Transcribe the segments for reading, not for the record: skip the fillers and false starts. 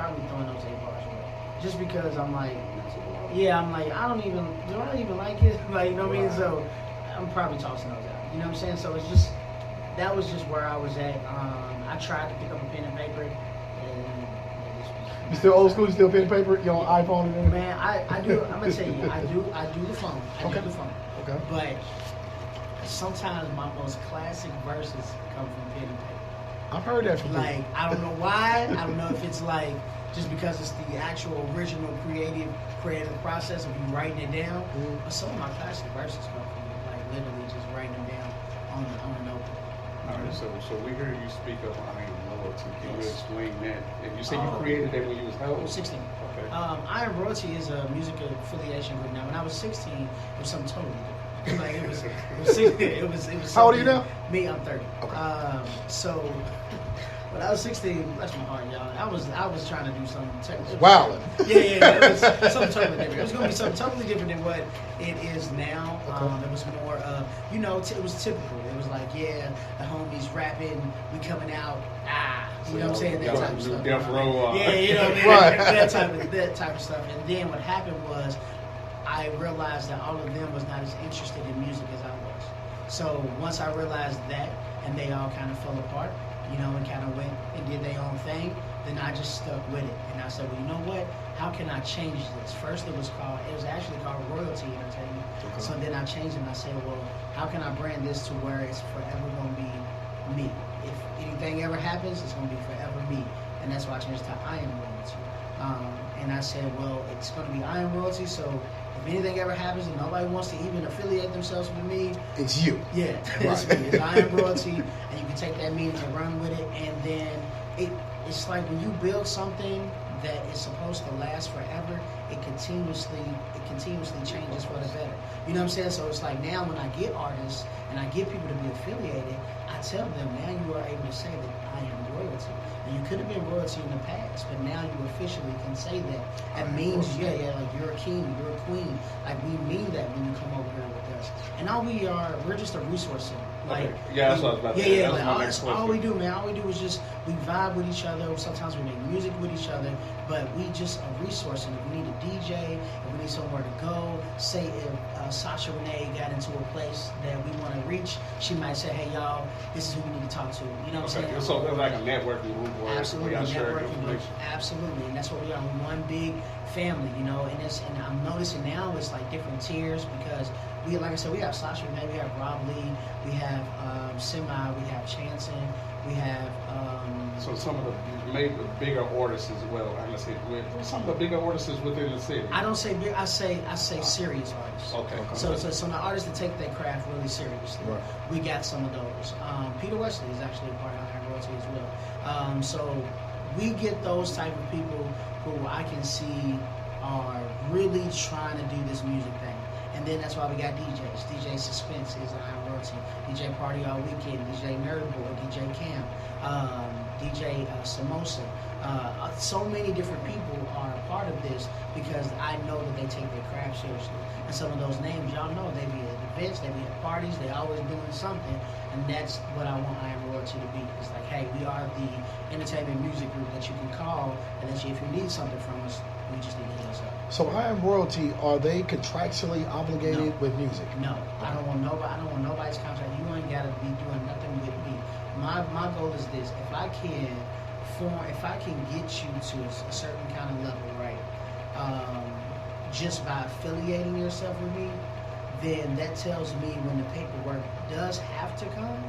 probably throwing those 8 bars away. Just because I'm like, yeah, I'm like, do I even like it? Like, you know what I mean? So I'm probably tossing those out. You know what I'm saying? So it's just, that was just where I was at. I tried to pick up a pen and paper, and you still old school? You still pen and paper? You on iPhone and everything? Man, I do. I'm gonna tell you, I do the phone. I do the phone. Okay. But sometimes my most classic verses come from pen and paper. I've heard that from Like, I don't know why. I don't know if it's like just because it's the actual original creative process of you writing it down. But some of my classic verses come from like literally just writing them down on a notebook. All right, so we heard you speak of Iron Royalty. Can you explain that? And you said you created that when you was how old? 16. Okay. Iron Royalty is a music affiliation group. Now, when I was 16, it was something totally different. Like it was. How old are you now? Me, I'm 30. Okay. So when I was 16, bless my heart, y'all. I was trying to do something. Wow. Yeah. It was something totally different. It was gonna be something totally different than what it is now. Okay. It was more of, it was typical. It was like, yeah, the homies rapping, we coming out, you know what I'm saying? That type of stuff. Death Row. Yeah, you know what I mean? Right. that type of stuff. And then what happened was, I realized that all of them was not as interested in music as I was. So once I realized that, and they all kind of fell apart, and kind of went and did their own thing, then I just stuck with it. And I said, well, you know what? How can I change this? First it was actually called Royalty Entertainment. Okay. So then I changed it and I said, well, how can I brand this to where it's forever going to be me? If anything ever happens, it's going to be forever me. And that's why I changed it to Iron Royalty. And I said, well, it's going to be Iron Royalty, so if anything ever happens and nobody wants to even affiliate themselves with me, it's you. Yeah, it's me. It's Iron Royalty, and you can take that meaning and run with it. And then it's like when you build something that is supposed to last forever, it continuously changes for the better. You know what I'm saying? So it's like now when I get artists and I get people to be affiliated, I tell them, now you are able to say that I am royalty. And you could have been royalty in the past, but now you officially can say that. That means, like you're a king, you're a queen. Like we mean that when you come over here with us. And we're just a resource center. Like, yeah, that's what I was about to say. Like, all we do, man, all we do is just, we vibe with each other. Sometimes we make music with each other, but we just a resource. And if we need a DJ, if we need somewhere to go, say if Sasha Renee got into a place that we want to reach, she might say, hey, y'all, this is who we need to talk to. You know what I'm saying? So it's like a networking group where Absolutely, we share networking group. information. Absolutely, and that's what we are. We're one big family, and I'm noticing now it's like different tiers because like I said, we have Sasha Renee, we have Rob Lee, we have Semi, we have Chanson, we have. So some of the maybe bigger artists as well. I'm gonna say some of the bigger artists within the city. I don't say big. I say serious artists. Okay. So the artists that take their craft really seriously. Right. We got some of those. Peter Wesley is actually a part of Iron Royalty as well. So we get those type of people who I can see are really trying to do this music thing. And then that's why we got DJs. DJ Suspense is Iron Royalty. DJ Party All Weekend. DJ Nerdboy. DJ Cam. DJ Samosa. So many different people are a part of this because I know that they take their craft seriously. And some of those names, y'all know, they be at events, they be at parties, they always doing something. And that's what I want Iron Royalty to be. It's like, hey, we are the entertainment music group that you can call, and that if you need something from us, we just need to hit us up. So Iron Royalty, are they contractually obligated with music? No, I don't want nobody's contract. You ain't gotta be doing nothing with me. My goal is this: if I can get you to a certain kind of level, right? Just by affiliating yourself with me, then that tells me when the paperwork does have to come,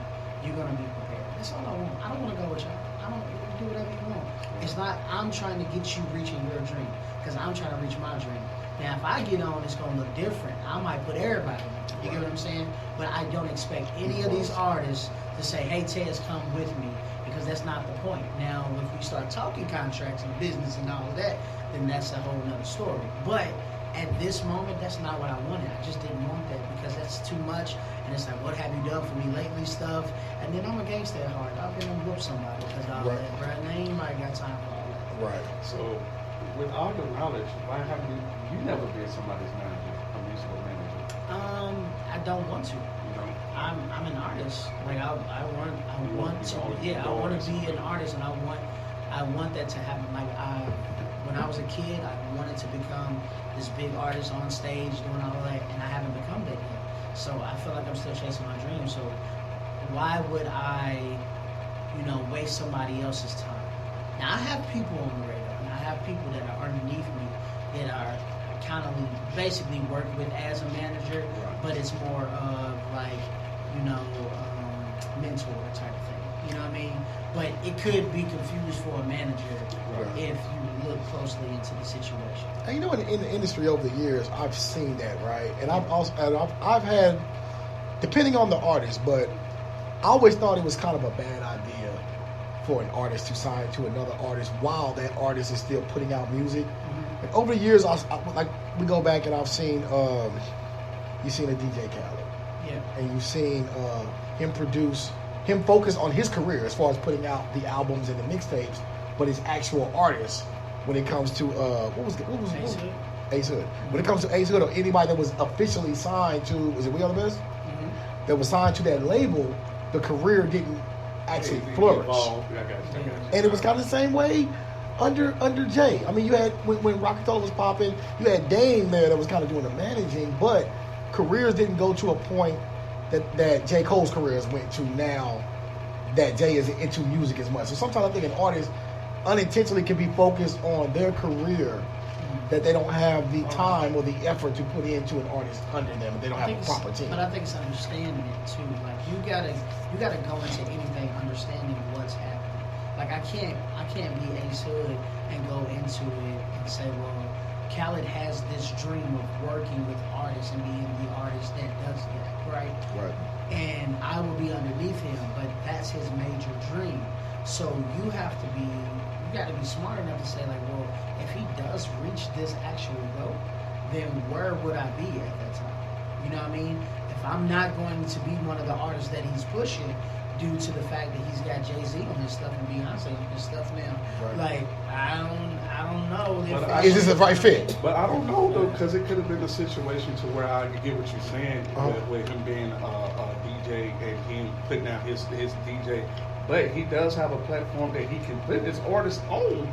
you're gonna be prepared. That's all I want. I don't want to go with y'all. I don't do whatever you want. It's not. I'm trying to get you reaching your dream because I'm trying to reach my dream. Now, if I get on, it's gonna look different. I might put everybody on. You get what I'm saying? But I don't expect any of these artists to say, "Hey, Tez, come with me," because that's not the point. Now, if we start talking contracts and business and all of that, then that's a whole nother story. But at this moment, that's not what I wanted. I just didn't want that because that's too much. And it's like, what have you done for me lately stuff? And then I'm against that hard. I've been gonna whoop somebody because all that, bro. And anybody got time for all that. Right. So, with all your knowledge, why haven't you never been somebody's manager, a musical manager? I don't want to. You know? I'm an artist. Like I want to be an artist, and I want that to happen. Like was a kid, I wanted to become this big artist on stage, doing all of that, and I haven't become that yet. So I feel like I'm still chasing my dream. So why would I, waste somebody else's time? Now I have people on the radar, and I have people that are underneath me that are kind of basically work with as a manager, but it's more of like, mentor type of thing. You know what I mean? But it could be confused for a manager if you look closely into the situation. And in the industry over the years, I've seen that, right? And I've had, depending on the artist, but I always thought it was kind of a bad idea for an artist to sign to another artist while that artist is still putting out music. Mm-hmm. And over the years, we go back and I've seen, you've seen a DJ Khaled. Yeah. And you've seen him focus on his career as far as putting out the albums and the mixtapes, but his actual artists when it comes to Ace Hood. When it comes to Ace Hood or anybody that was officially signed to, was it We Are the Best? Mm-hmm. That was signed to that label, the career didn't actually flourish. And it was kind of the same way under Jay. I mean, you had when Rockefeller was popping, you had Dame there that was kind of doing the managing, but careers didn't go to a point that J. Cole's careers went to now that Jay is into music as much. So sometimes I think an artist unintentionally can be focused on their career, that they don't have the time or the effort to put into an artist under them, and they don't have a proper team. But I think it's understanding it too. Like you gotta go into anything understanding what's happening. Like I can't be Ace Hood and go into it and say, well, Khaled has this dream of working with artists and being the artist that does that, right? Right. And I will be underneath him, but that's his major dream. So you got to be smart enough to say, like, well, if he does reach this actual goal, then where would I be at that time? You know what I mean? If I'm not going to be one of the artists that he's pushing due to the fact that he's got Jay-Z on his stuff and Beyonce on his stuff now, like, I don't know. Is this the right fit? But I don't know, though, because it could have been a situation to where I could get what you're saying with him being a DJ and him putting out his DJ. But he does have a platform that he can put his artists on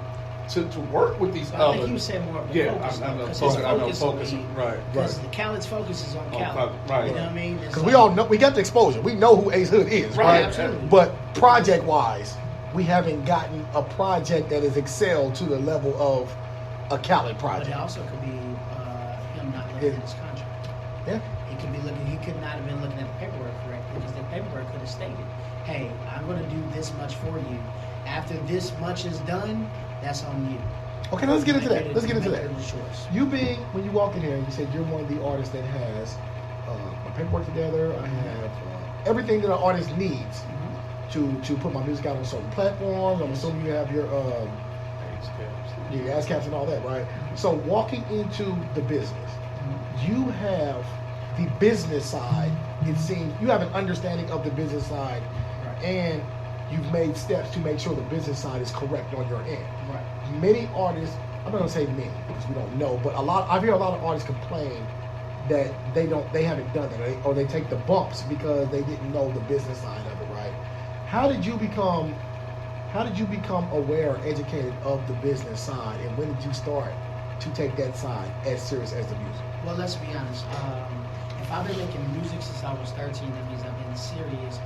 to work with these I think you said more of the focus. I know focus. Right. Because Khaled's focus is on Khaled. Right. You know what I mean? Because we all know, we got the exposure. We know who Ace Hood is, right? Absolutely. But project-wise, we haven't gotten a project that has excelled to the level of a Khaled project. But it also could be him not looking at his contract. Yeah. He could not have been looking at the paperwork correctly, because the paperwork could have stated, hey, I'm going to do this much for you. After this much is done, that's on you. Okay, let's get into that. Let's get into that. You when you walk in here, you said you're one of the artists that has my paperwork together. I have everything that an artist needs to put my music out on certain platforms. I'm assuming you have your ASCAPs and all that, right? So walking into the business, you have the business side. It seems you have an understanding of the business side, and you've made steps to make sure the business side is correct on your end. Right. Many artists, I'm not gonna say many because we don't know, but I hear a lot of artists complain that they haven't done that, or they take the bumps because they didn't know the business side of it, right? How did you become aware or educated of the business side, and when did you start to take that side as serious as the music? Well, let's be honest. If I've been making music since I was 13, that means I've been serious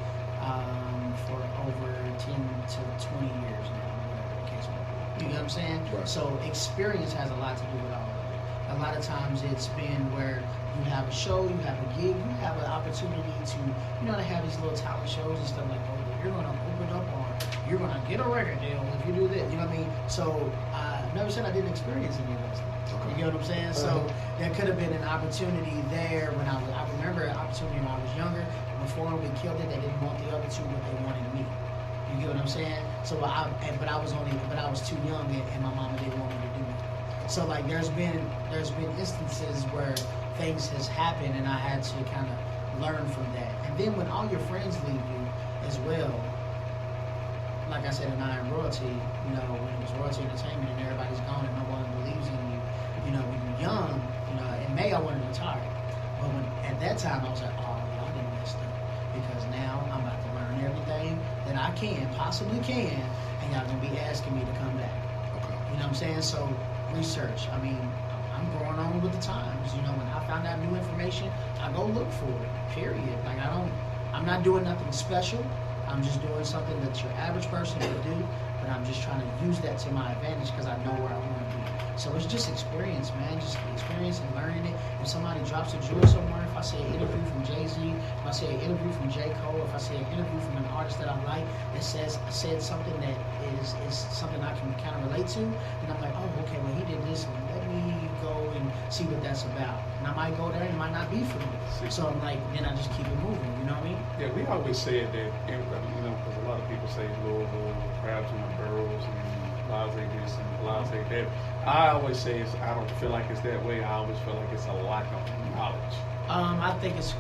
for over 10 to 20 years now, whatever the case may be. You know what I'm saying? Right. So experience has a lot to do with all of it. A lot of times it's been where you have a show, you have a gig, you have an opportunity to, they have these little talent shows and stuff like, oh, you're going to open up on, you're going to get a record deal if you do this. You know what I mean? So I never said I didn't experience any of those things. Okay. You get what I'm saying? So there could have been an opportunity there when I remember an opportunity when I was younger. Before we killed it, they didn't want the other two, but they wanted me. You get what I'm saying? So, but I was too young, and my mama didn't want me to do it. So, like, there's been instances where things has happened, and I had to kind of learn from that. And then when all your friends leave you as well, like I said in Iron Royalty, when it was Royalty Entertainment and everybody's gone and no one believes in you, when you're young, in May I wanted to retire, but at that time I was like, oh, y'all didn't mess up. Because now I'm about to learn everything that I possibly can, and y'all gonna be asking me to come back. Okay. You know what I'm saying? So, research. I mean, I'm going on with the times. You know, when I found out new information, I go look for it. Period. Like I'm not doing nothing special. I'm just doing something that your average person would do, but I'm just trying to use that to my advantage because I know where I want to be. So it's just experience, man. Just experience and learning it. If somebody drops a jewel somewhere, if I say an interview from Jay-Z, if I say an interview from J. Cole, if I say an interview from an artist that I like that said something that is something I can kind of relate to, and I'm like, oh, okay, well, he did this. Let me go and see what that's about. And I might go there and it might not be for me. So I'm like, then I just keep it moving. You know what I mean? Yeah, we always said that, you know, because a lot of people say Louisville, crabs in the barrels, and blase this and blase that. I always say I don't feel like it's that way. I always feel like it's a lack of knowledge. I do think it's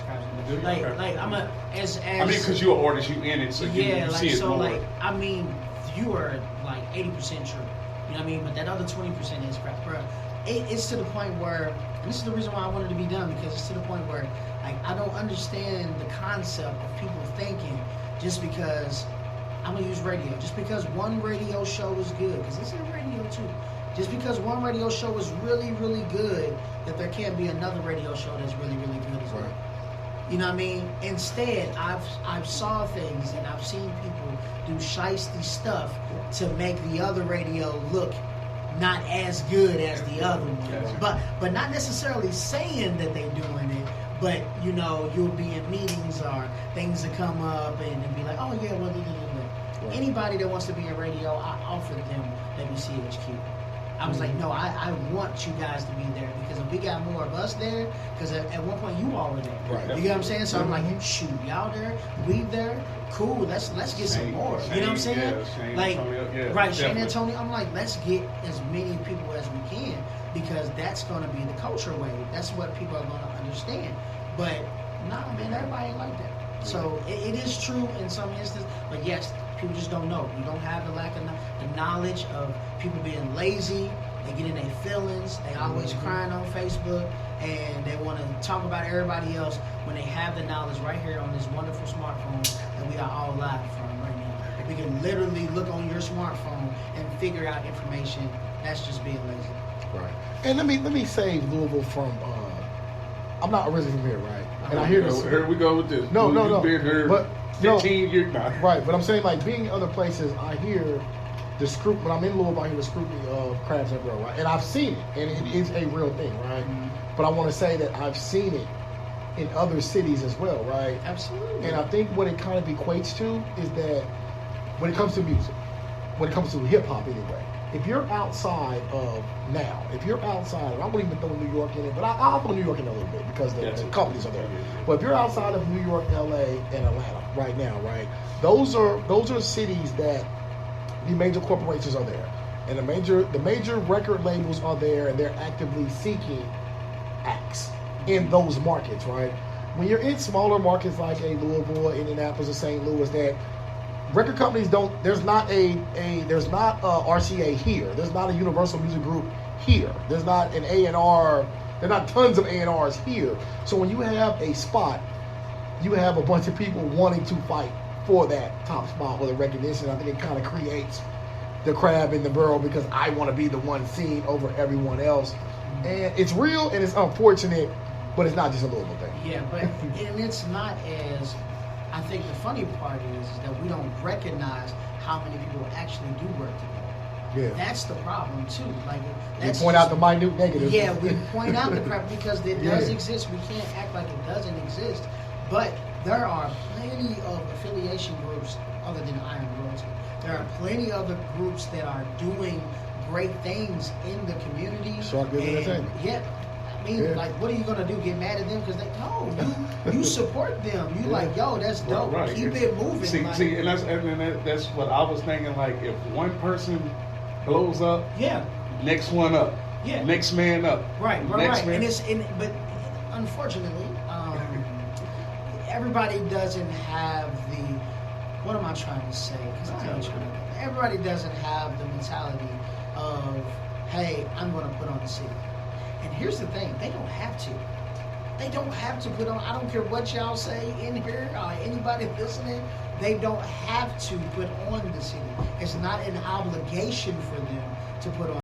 crabs in the barrels. Like I'm as I mean, because you're an artist, you in it, so you like, see it so more. like I mean, you are like 80% true. You know what I mean? But that other 20% is crap, bro. It's to the point where, and this is the reason why I wanted to be done, because it's to the point where like I don't understand the concept of people thinking just because I'm gonna use radio, just because one radio show is good, because this is radio too. Just because one radio show is really, really good, that there can't be another radio show that's really, really good as well. Right. You know what I mean? Instead, I've saw things and I've seen people do shiesty stuff to make the other radio look not as good as the other one. But not necessarily saying that they're doing it, but you know, you'll be in meetings or things that come up and be like, oh yeah, well, Right. Anybody that wants to be in radio, I offered them WCHQ. I was like, no, I want you guys to be there, because if we got more of us there, because at one point you all were there. Right. You get what I'm saying? So I'm like, shoot, y'all there, we there, cool. Let's get some more. You know what I'm saying? Yeah, Shane like, Antonio, right, definitely. Shane Antonio. I'm like, let's get as many people as we can, because that's going to be the culture wave. That's what people are going to understand. But nah, man, everybody ain't like that. So it is true in some instances, but yes, people just don't know. You don't have the lack of the knowledge of people being lazy. They get in their feelings. They always crying on Facebook, and they want to talk about everybody else when they have the knowledge right here on this wonderful smartphone that we are all live from right now. We can literally look on your smartphone and figure out information. That's just being lazy. Right. And let me save Louisville from. I'm not originally from here, right? And I hear this. Here we go with this. No. You've been here But 15 years now. Right, but I'm saying, like, being in other places, I hear the scrutiny. When I'm in Louisville, I hear the scrutiny of crabs and barrel, right? And I've seen it, and it is a real thing, right? Mm-hmm. But I want to say that I've seen it in other cities as well, right? Absolutely. And I think what it kind of equates to is that when it comes to music, when it comes to hip hop anyway, if you're outside of now, if you're outside, and I wouldn't even throw New York in it, but I'll throw New York in a little bit because the companies are there. But if you're outside of New York, LA, and Atlanta right now, right, those are cities that the major corporations are there, and the major record labels are there, and they're actively seeking acts in those markets, right? When you're in smaller markets like a Louisville, Indianapolis, or St. Louis, that record companies don't. There's not a RCA here. There's not a Universal Music Group here. There's not an A&R. There are not tons of A&Rs here. So when you have a spot, you have a bunch of people wanting to fight for that top spot or the recognition. I think it kind of creates the crab in the barrel, because I want to be the one seen over everyone else. And it's real and it's unfortunate, but it's not just a Louisville thing. Yeah, but and it's not as. I think the funny part is that we don't recognize how many people actually do work together. Yeah. That's the problem too. Like, We that's point out the minute negatives. Yeah, we point out the crap because it does Yeah. exist. We can't act like it doesn't exist. But there are plenty of affiliation groups other than Iron Royalty. There are plenty other groups that are doing great things in the community. Shark Biz Entertainment. Yeah. I mean, like, what are you gonna do? Get mad at them because you support them. You like, yo, that's dope. Right. Keep it moving. See, and that's what I was thinking. Like, if one person blows up, yeah, next one up, yeah, next man up, right. next man. But unfortunately, everybody doesn't have the. What am I trying to say? Everybody doesn't have the mentality of, hey, I'm going to put on the city. And here's the thing, they don't have to. They don't have to put on, I don't care what y'all say in here, anybody listening, they don't have to put on the city. It's not an obligation for them to put on